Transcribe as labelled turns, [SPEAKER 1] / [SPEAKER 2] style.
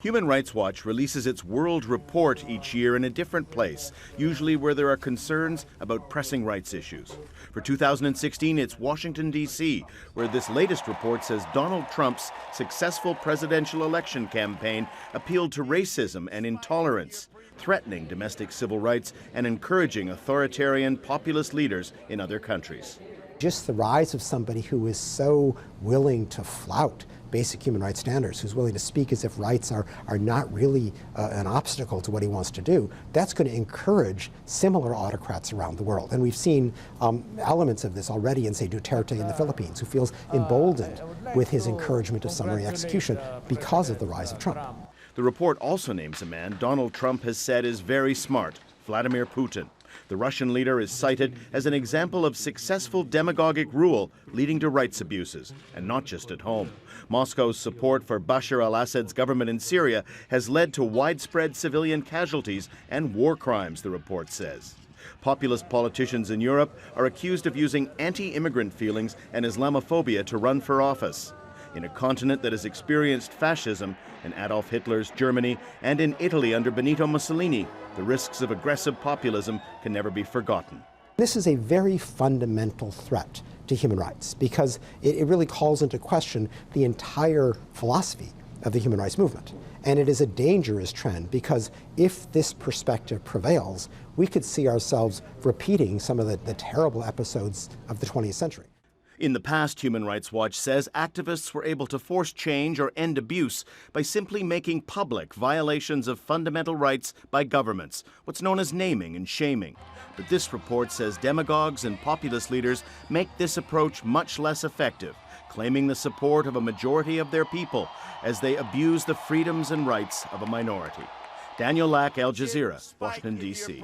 [SPEAKER 1] Human Rights Watch releases its World Report each year in a different place, usually where there are concerns about pressing rights issues. For 2016, it's Washington, D.C., where this latest report says Donald Trump's successful presidential election campaign appealed to racism and intolerance, threatening domestic civil rights and encouraging authoritarian populist leaders in other countries.
[SPEAKER 2] Just the rise of somebody who is so willing to flout basic human rights standards, who's willing to speak as if rights are not really an obstacle to what he wants to do, that's going to encourage similar autocrats around the world. And we've seen elements of this already in, say, Duterte in the Philippines, who feels emboldened with his encouragement of summary execution because of the rise of Trump.
[SPEAKER 1] The report also names a man Donald Trump has said is very smart, Vladimir Putin. The Russian leader is cited as an example of successful demagogic rule leading to rights abuses, and not just at home. Moscow's support for Bashar al-Assad's government in Syria has led to widespread civilian casualties and war crimes, the report says. Populist politicians in Europe are accused of using anti-immigrant feelings and Islamophobia to run for office. In a continent that has experienced fascism in Adolf Hitler's Germany and in Italy under Benito Mussolini, the risks of aggressive populism can never be forgotten.
[SPEAKER 2] This is a very fundamental threat to human rights because it really calls into question the entire philosophy of the human rights movement. And it is a dangerous trend because if this perspective prevails, we could see ourselves repeating some of the terrible episodes of the 20th century.
[SPEAKER 1] In the past, Human Rights Watch says activists were able to force change or end abuse by simply making public violations of fundamental rights by governments, what's known as naming and shaming. But this report says demagogues and populist leaders make this approach much less effective, claiming the support of a majority of their people as they abuse the freedoms and rights of a minority. Daniel Lack, Al Jazeera, Washington, D.C.